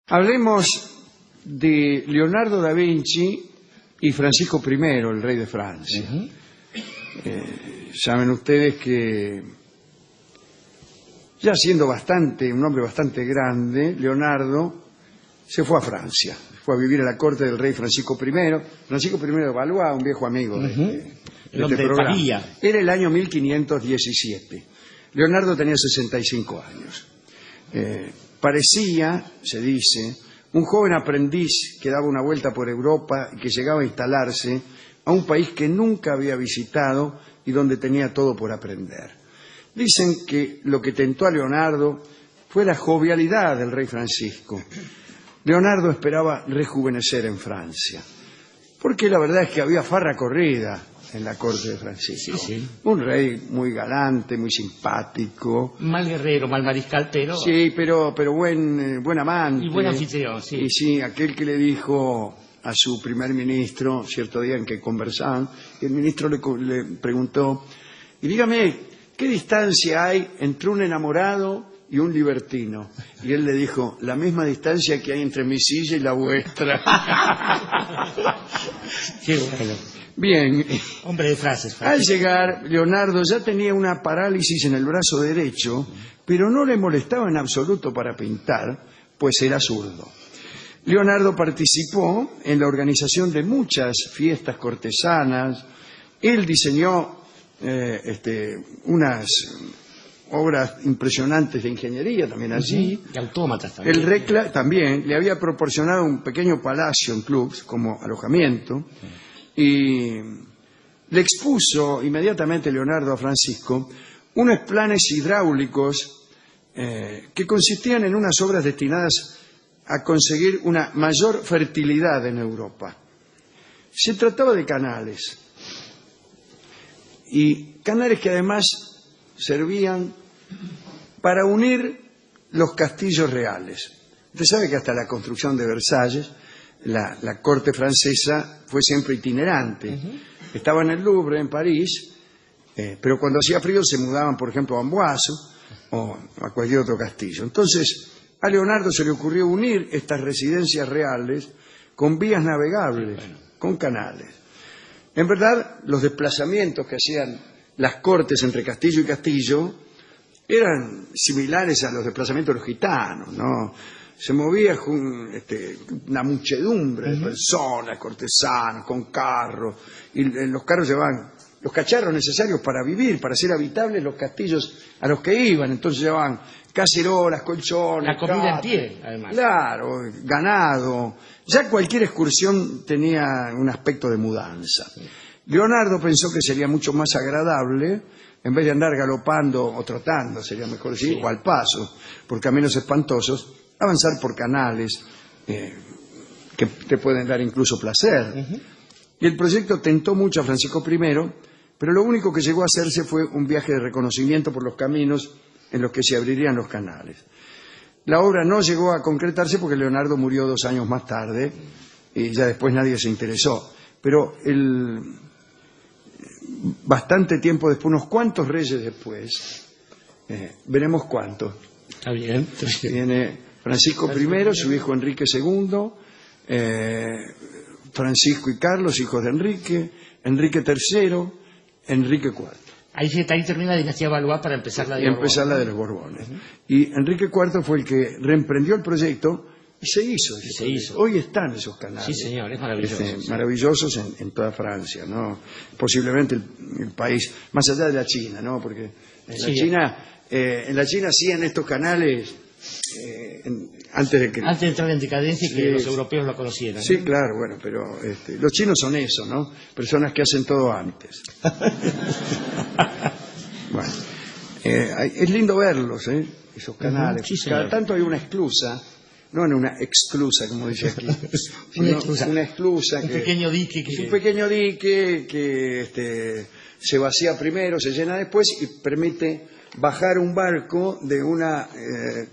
Hablemos de Leonardo da Vinci y Francisco I, el rey de Francia. Saben ustedes que, ya siendo un hombre bastante grande, Leonardo se fue a Francia, fue a vivir a la corte del rey Francisco I. Francisco I de Valois, un viejo amigo de este programa. Era el año 1517. Leonardo tenía 65 años. Parecía, se dice, un joven aprendiz que daba una vuelta por Europa y que llegaba a instalarse a un país que nunca había visitado y donde tenía todo por aprender. Dicen que lo que tentó a Leonardo fue la jovialidad del rey Francisco. Leonardo esperaba rejuvenecer en Francia, porque la verdad es que había farra corrida en la corte de Francisco. Sí. Un rey muy galante, muy simpático. Mal guerrero, mal mariscal, pero... Sí, pero buen amante. Y buen anfitrión, sí. Y sí, aquel que le dijo a su primer ministro, cierto día en que conversaban, el ministro le preguntó, y dígame, ¿qué distancia hay entre un enamorado y un libertino? Y él le dijo, la misma distancia que hay entre mi silla y la vuestra. Qué bueno. Bien. Hombre de frases. Al llegar, Leonardo ya tenía una parálisis en el brazo derecho, pero no le molestaba en absoluto para pintar, pues era zurdo. Leonardo participó en la organización de muchas fiestas cortesanas. Él diseñó unas obras impresionantes de ingeniería también allí. Y autómatas también. El Recla también le había proporcionado un pequeño palacio en clubs como alojamiento. Y le expuso inmediatamente Leonardo a Francisco unos planes hidráulicos que consistían en unas obras destinadas a conseguir una mayor fertilidad en Europa. Se trataba de canales, y canales que además servían para unir los castillos reales. Usted sabe que hasta la construcción de Versalles, la corte francesa fue siempre itinerante. Estaba en el Louvre, en París, pero cuando hacía frío se mudaban, por ejemplo, a Amboise o a cualquier otro castillo. Entonces, a Leonardo se le ocurrió unir estas residencias reales con vías navegables, con canales. En verdad, los desplazamientos que hacían las cortes entre castillo y castillo eran similares a los desplazamientos de los gitanos, ¿no? Se movía una muchedumbre de personas, cortesanos, con carros, y los carros llevaban los cacharros necesarios para vivir, para ser habitables los castillos a los que iban. Entonces llevaban cacerolas, colchones, la comida en pie, además. Claro, ganado. Ya cualquier excursión tenía un aspecto de mudanza. Leonardo pensó que sería mucho más agradable, en vez de andar galopando o trotando, sería mejor decir, o al paso, por caminos espantosos, avanzar por canales que te pueden dar incluso placer. Y el proyecto tentó mucho a Francisco I, pero lo único que llegó a hacerse fue un viaje de reconocimiento por los caminos en los que se abrirían los canales. La obra no llegó a concretarse porque Leonardo murió 2 años más tarde y ya después nadie se interesó. Pero bastante tiempo después, unos cuantos reyes después, veremos cuántos. Está bien. Viene Francisco I, su hijo Enrique II, Francisco y Carlos, hijos de Enrique, Enrique III, Enrique IV. Ahí termina la dinastía Valois para empezar la de Borbones. Empezar la de los Borbones. Y Enrique IV fue el que reemprendió el proyecto y se hizo. Hoy están esos canales. Sí, señor, es maravilloso. Maravillosos en toda Francia, ¿no? Posiblemente el país, más allá de la China, ¿no? Porque en la China hacían estos canales antes de entrar en decadencia y que los europeos lo conocieran. Sí, claro, bueno, pero los chinos son eso, ¿no? Personas que hacen todo antes. Bueno, es lindo verlos, esos canales. Sí, cada tanto hay una esclusa, no en una exclusa, como dice aquí, sino una esclusa. Un pequeño dique. Un pequeño dique que se vacía primero, se llena después y permite bajar un barco de una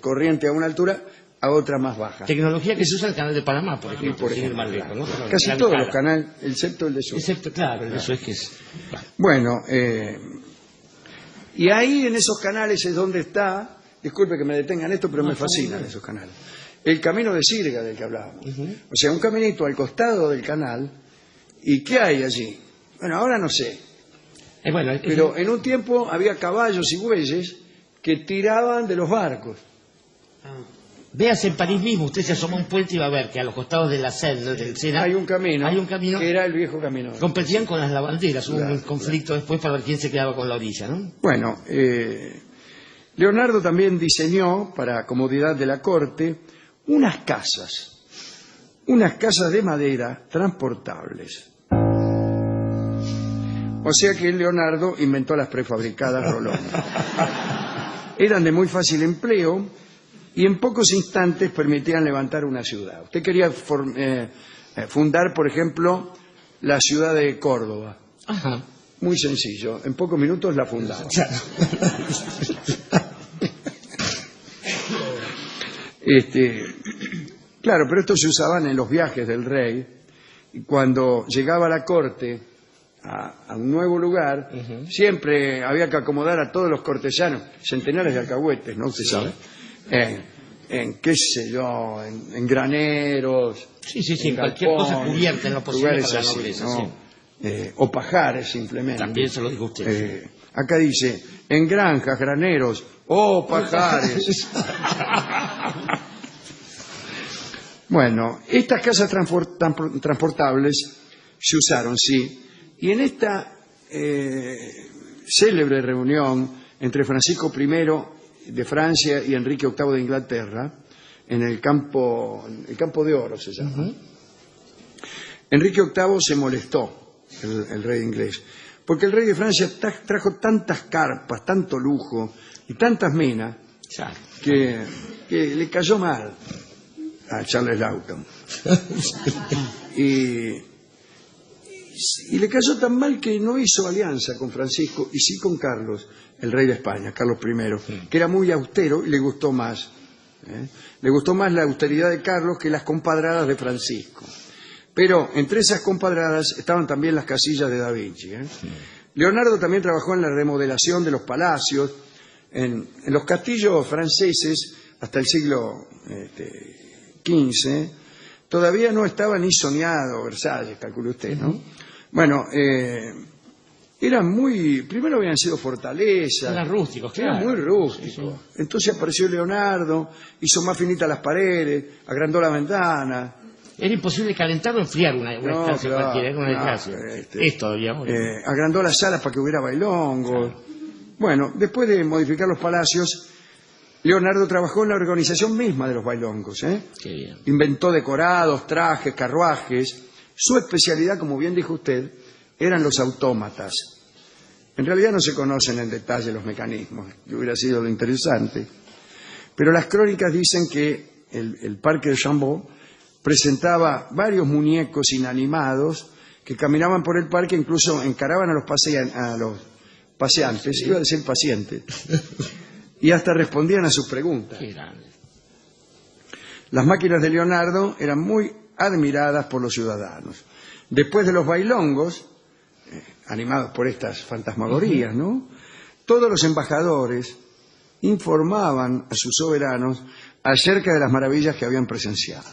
corriente a una altura a otra más baja. Tecnología que se usa en el canal de Panamá, por ejemplo. ¿No? Casi todos los canales, excepto el de Suez. Claro, el de Suez que es... Bueno, y ahí en esos canales es donde está, disculpe que me detengan esto, pero me fascinan esos canales. el camino de Sirga del que hablábamos. O sea, un caminito al costado del canal. ¿Y qué hay allí? Bueno, ahora no sé. Pero en un tiempo había caballos y bueyes que tiraban de los barcos. Véase en París mismo, usted se asoma a un puente y va a ver que a los costados de la Seine, del Sena, hay un camino que era el viejo camino. Competían con las lavanderas, hubo un conflicto después para ver quién se quedaba con la orilla, ¿no? Bueno, Leonardo también diseñó, para comodidad de la corte, unas casas de madera transportables. O sea que Leonardo inventó las prefabricadas rolones. Eran de muy fácil empleo y en pocos instantes permitían levantar una ciudad. Usted quería fundar, por ejemplo, la ciudad de Córdoba. Ajá. Muy sencillo, en pocos minutos la fundaba. Claro, pero estos se usaban en los viajes del rey, y cuando llegaba a la corte a un nuevo lugar, siempre había que acomodar a todos los cortesanos, centenares de alcahuetes, ¿no? Usted sabe. En qué sé yo, en graneros. Sí, en cualquier cosa cubierta en lo posible para la nobleza, ¿no? O pajares, simplemente. También se lo dijo usted. Acá dice, en granjas, graneros, o pajares. Bueno, estas casas transportables se usaron, sí, y en esta célebre reunión entre Francisco I de Francia y Enrique VIII de Inglaterra, en el campo de Oro se llama. Enrique VIII se molestó, el rey inglés, porque el rey de Francia trajo tantas carpas, tanto lujo y tantas minas que le cayó mal a Charles Lawton. Y le cayó tan mal que no hizo alianza con Francisco y sí con Carlos, el rey de España, Carlos I, que era muy austero y le gustó más. Le gustó más la austeridad de Carlos que las compadradas de Francisco. Pero entre esas compadradas estaban también las casillas de Da Vinci. Leonardo también trabajó en la remodelación de los palacios, en los castillos franceses hasta el siglo XV. Todavía no estaba ni soñado Versalles, calcule usted, ¿no? Bueno, primero habían sido fortalezas. Eran rústicos, claro. Eran muy rústicos. Sí. Entonces apareció Leonardo, hizo más finitas las paredes, agrandó la ventana. Era imposible calentar o enfriar una estancia cualquiera, era una desgracia. Esto, digamos. Agrandó las salas para que hubiera bailongos. Claro. Bueno, después de modificar los palacios, Leonardo trabajó en la organización misma de los bailongos. Qué bien. Inventó decorados, trajes, carruajes. Su especialidad, como bien dijo usted, eran los autómatas. En realidad no se conocen en detalle los mecanismos, que hubiera sido lo interesante. Pero las crónicas dicen que el Parque de Chambord presentaba varios muñecos inanimados que caminaban por el parque, incluso encaraban a los paseantes, iba a decir pacientes, y hasta respondían a sus preguntas. Qué grande. Las máquinas de Leonardo eran muy admiradas por los ciudadanos. Después de los bailongos, animados por estas fantasmagorías, ¿no? Todos los embajadores informaban a sus soberanos acerca de las maravillas que habían presenciado.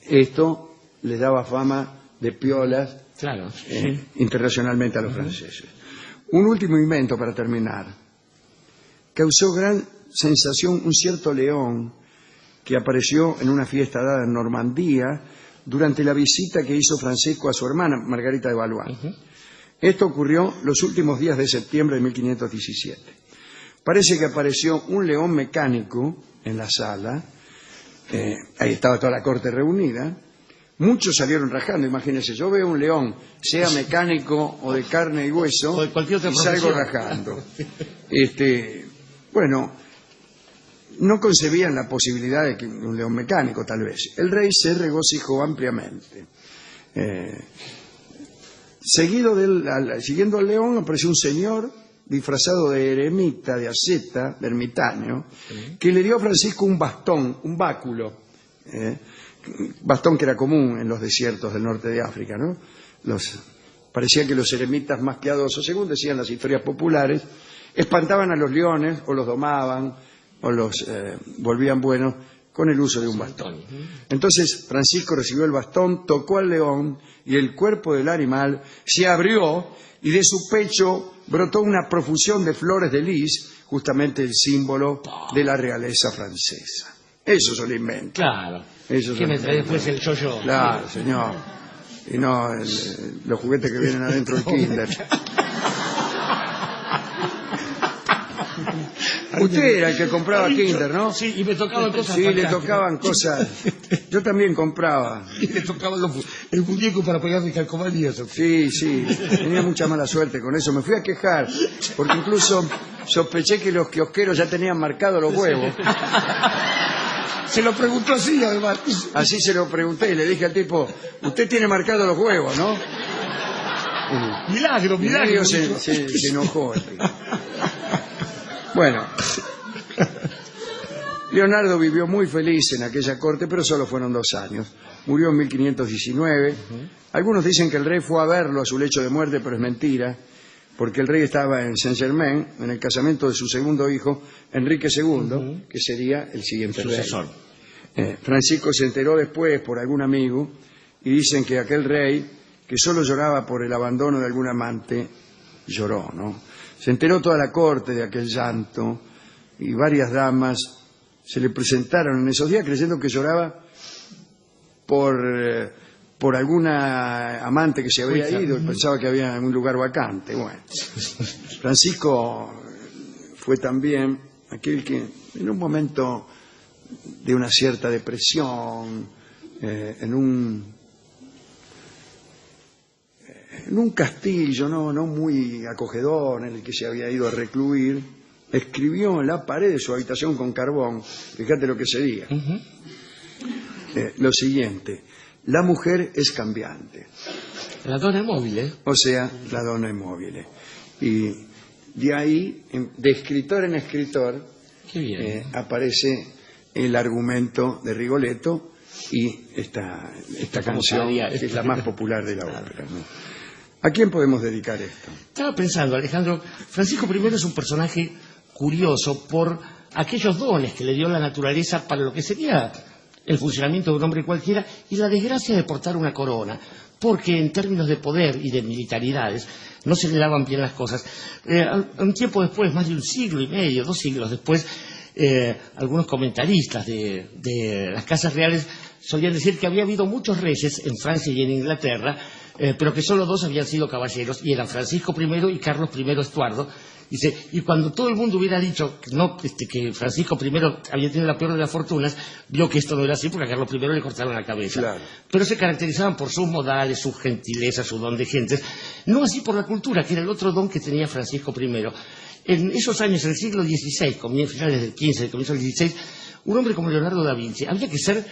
Esto les daba fama de piolas, claro, internacionalmente a los franceses. Un último invento para terminar. Causó gran sensación un cierto león que apareció en una fiesta dada en Normandía durante la visita que hizo Francisco a su hermana, Margarita de Valois. Esto ocurrió los últimos días de septiembre de 1517. Parece que apareció un león mecánico en la sala, ahí estaba toda la corte reunida, muchos salieron rajando, imagínense, yo veo un león, sea mecánico o de carne y hueso, y salgo rajando. Bueno, no concebían la posibilidad de que un león mecánico, tal vez. El rey se regocijó ampliamente. Siguiendo al león apareció un señor disfrazado de eremita, de asceta, de ermitaño, que le dio a Francisco un bastón, un báculo, bastón que era común en los desiertos del norte de África, ¿no? Parecía que los eremitas más piadosos, según decían las historias populares, espantaban a los leones o los domaban o los volvían buenos con el uso de un bastón. Entonces Francisco recibió el bastón, tocó al león y el cuerpo del animal se abrió y de su pecho brotó una profusión de flores de lis, justamente el símbolo de la realeza francesa. Eso se lo inventa. Claro. Eso ¿Qué me trae después el yo-yo? Claro, señor. Y no los juguetes que vienen adentro del kinder. Usted era el que compraba kinder, ¿no? Sí, y me tocaban cosas Sí, le fantásticas. tocaban cosas. Yo también compraba. Y me tocaban el muñeco para pegarme calcomanías. Sí, tenía mucha mala suerte con eso. Me fui a quejar, porque incluso sospeché que los kiosqueros ya tenían marcados los huevos. Se lo preguntó así, además. Así se lo pregunté y le dije al tipo, usted tiene marcados los huevos, ¿no? Milagro, Y medio milagro. se enojó. el tipo. Bueno, Leonardo vivió muy feliz en aquella corte, pero solo fueron 2 años. Murió en 1519. Algunos dicen que el rey fue a verlo a su lecho de muerte, pero es mentira, porque el rey estaba en Saint-Germain, en el casamiento de su segundo hijo, Enrique II, que sería el siguiente Sucesor. rey. Francisco se enteró después por algún amigo, y dicen que aquel rey, que solo lloraba por el abandono de algún amante, lloró, ¿no? Se enteró toda la corte de aquel llanto, y varias damas se le presentaron en esos días creyendo que lloraba por alguna amante que se había ido y pensaba que había algún lugar vacante. Bueno, Francisco fue también aquel que en un momento de una cierta depresión, en un castillo no muy acogedor en el que se había ido a recluir, escribió en la pared de su habitación con carbón, fíjate lo que sería, lo siguiente: la mujer es cambiante. La donna móvil, O sea, la donna è mobile. Y de ahí, de escritor en escritor, Qué bien. aparece el argumento de Rigoletto y esta canción, que es la más popular de la ópera, ¿no? ¿A quién podemos dedicar esto? Estaba pensando, Alejandro, Francisco I es un personaje curioso por aquellos dones que le dio la naturaleza para lo que sería el funcionamiento de un hombre cualquiera y la desgracia de portar una corona, porque en términos de poder y de militaridades no se le daban bien las cosas. Un tiempo después, más de 1 siglo y medio, 2 siglos después, algunos comentaristas de las casas reales solían decir que había habido muchos reyes en Francia y en Inglaterra, pero que solo 2 habían sido caballeros, y eran Francisco I y Carlos I Estuardo. Dice, y cuando todo el mundo hubiera dicho que Francisco I había tenido la peor de las fortunas, vio que esto no era así, porque a Carlos I le cortaron la cabeza. Claro. Pero se caracterizaban por sus modales, su gentileza, su don de gentes, no así por la cultura, que era el otro don que tenía Francisco I. En esos años, en el siglo XVI, finales del XV, comienzo del XVI, un hombre como Leonardo da Vinci había que ser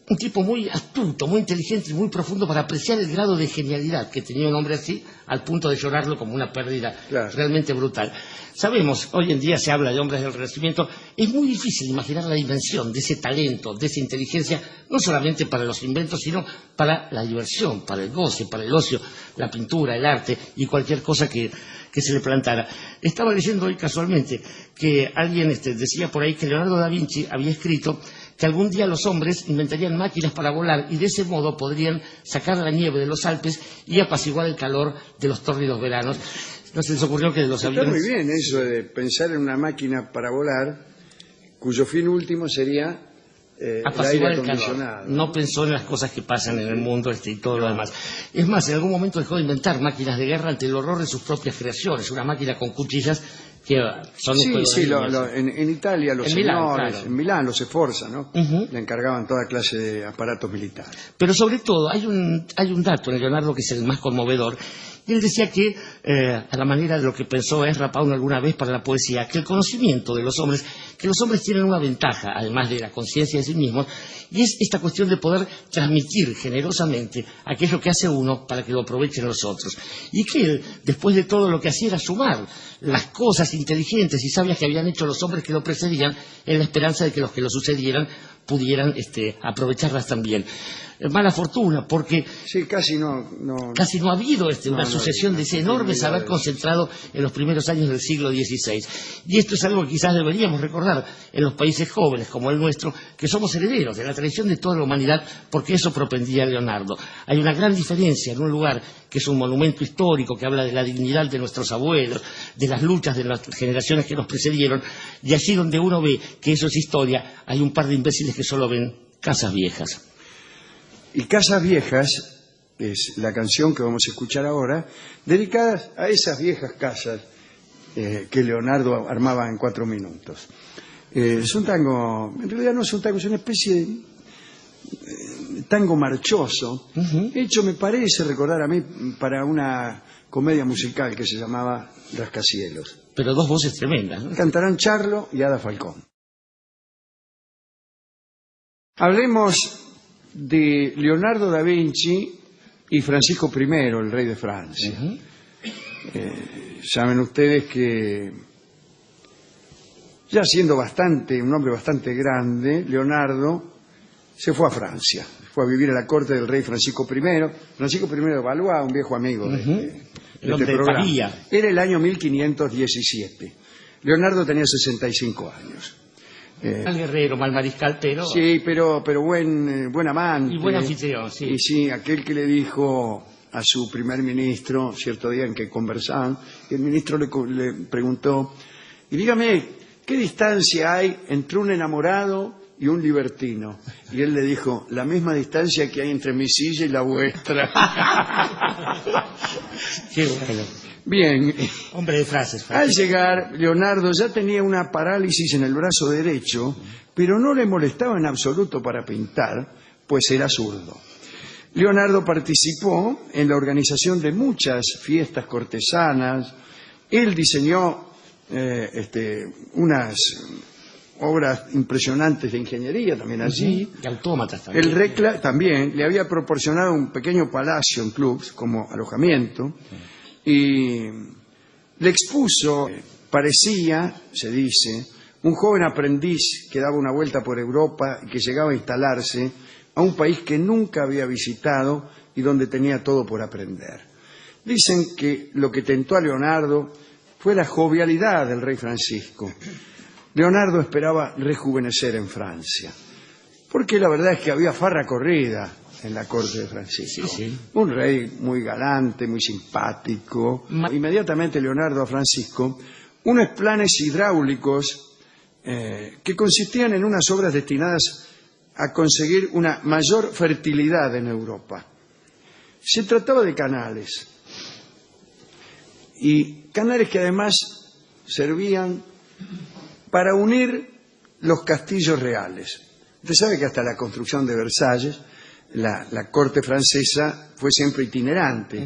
un tipo muy astuto, muy inteligente y muy profundo para apreciar el grado de genialidad que tenía un hombre así, al punto de llorarlo como una pérdida realmente brutal. Sabemos, hoy en día se habla de hombres del Renacimiento, es muy difícil imaginar la dimensión de ese talento, de esa inteligencia, no solamente para los inventos, sino para la diversión, para el goce, para el ocio, la pintura, el arte y cualquier cosa que se le plantara. Estaba leyendo hoy casualmente que alguien decía por ahí que Leonardo da Vinci había escrito que algún día los hombres inventarían máquinas para volar y de ese modo podrían sacar la nieve de los Alpes y apaciguar el calor de los tórridos veranos. No se les ocurrió que de los aviones... Está muy bien eso de pensar en una máquina para volar cuyo fin último sería el aire apaciguar el acondicionado. calor. No pensó en las cosas que pasan en el mundo y todo lo demás. Es más, en algún momento dejó de inventar máquinas de guerra ante el horror de sus propias creaciones. Una máquina con cuchillas que son un juego de niños. En Italia los En señores, Milán, claro. en Milán los Sforza, ¿no? Ujú. Le encargaban toda clase de aparatos militares. Pero sobre todo hay un dato en Leonardo que es el más conmovedor. Y él decía que, a la manera de lo que pensó Ezra Pound alguna vez para la poesía, que el conocimiento de los hombres, que los hombres tienen una ventaja, además de la conciencia de sí mismos, y es esta cuestión de poder transmitir generosamente aquello que hace uno para que lo aprovechen los otros. Y que él, después de todo lo que hacía, era sumar las cosas inteligentes y sabias que habían hecho los hombres que lo precedían, en la esperanza de que los que lo sucedieran pudieran aprovecharlas también. Mala fortuna, porque Sí, casi no casi no ha habido una sucesión de ese enorme saber posibilidades. concentrado en los primeros años del siglo XVI. Y esto es algo que quizás deberíamos recordar en los países jóvenes como el nuestro, que somos herederos de la tradición de toda la humanidad, porque eso propendía Leonardo. Hay una gran diferencia en un lugar que es un monumento histórico, que habla de la dignidad de nuestros abuelos, de las luchas de las generaciones que nos precedieron, y allí donde uno ve que eso es historia, hay un par de imbéciles que solo ven casas viejas. Y Casas Viejas es la canción que vamos a escuchar ahora, dedicadas a esas viejas casas que Leonardo armaba en 4 minutos. Es un tango, en realidad no es un tango, es una especie de tango marchoso, hecho, me parece recordar a mí, para una comedia musical que se llamaba Rascacielos. Pero dos voces tremendas, ¿no? Cantarán Charlo y Ada Falcón. Hablemos de Leonardo da Vinci y Francisco I, el rey de Francia. Saben ustedes que, ya siendo un hombre bastante grande, Leonardo se fue a Francia, fue a vivir a la corte del rey Francisco I. Francisco I de Valois, un viejo amigo de este programa. Pavía. Era el año 1517. Leonardo tenía 65 años. Mal guerrero, mal mariscal, pero... Sí, pero buen amante. Y buen anfitrión, sí. Y sí, aquel que le dijo a su primer ministro, cierto día en que conversaban, y el ministro le preguntó, y dígame, ¿qué distancia hay entre un enamorado y un libertino? Y él le dijo, la misma distancia que hay entre mi silla y la vuestra. Qué bueno. Bien. Hombre de frases. Al llegar, Leonardo ya tenía una parálisis en el brazo derecho, pero no le molestaba en absoluto para pintar, pues era zurdo. Leonardo participó en la organización de muchas fiestas cortesanas. Él diseñó unas obras impresionantes de ingeniería también allí. Y autómatas también. El Recla también le había proporcionado un pequeño palacio en clubs como alojamiento. Y le expuso, parecía, se dice, un joven aprendiz que daba una vuelta por Europa y que llegaba a instalarse a un país que nunca había visitado y donde tenía todo por aprender. Dicen que lo que tentó a Leonardo fue la jovialidad del rey Francisco. Leonardo esperaba rejuvenecer en Francia, porque la verdad es que había farra corrida en la corte de Francisco. Sí, sí. Un rey muy galante, muy simpático. Inmediatamente Leonardo a Francisco unos planes hidráulicos que consistían en unas obras destinadas a conseguir una mayor fertilidad en Europa. Se trataba de canales, y canales que además servían para unir los castillos reales. Usted sabe que hasta la construcción de Versalles, la corte francesa fue siempre itinerante.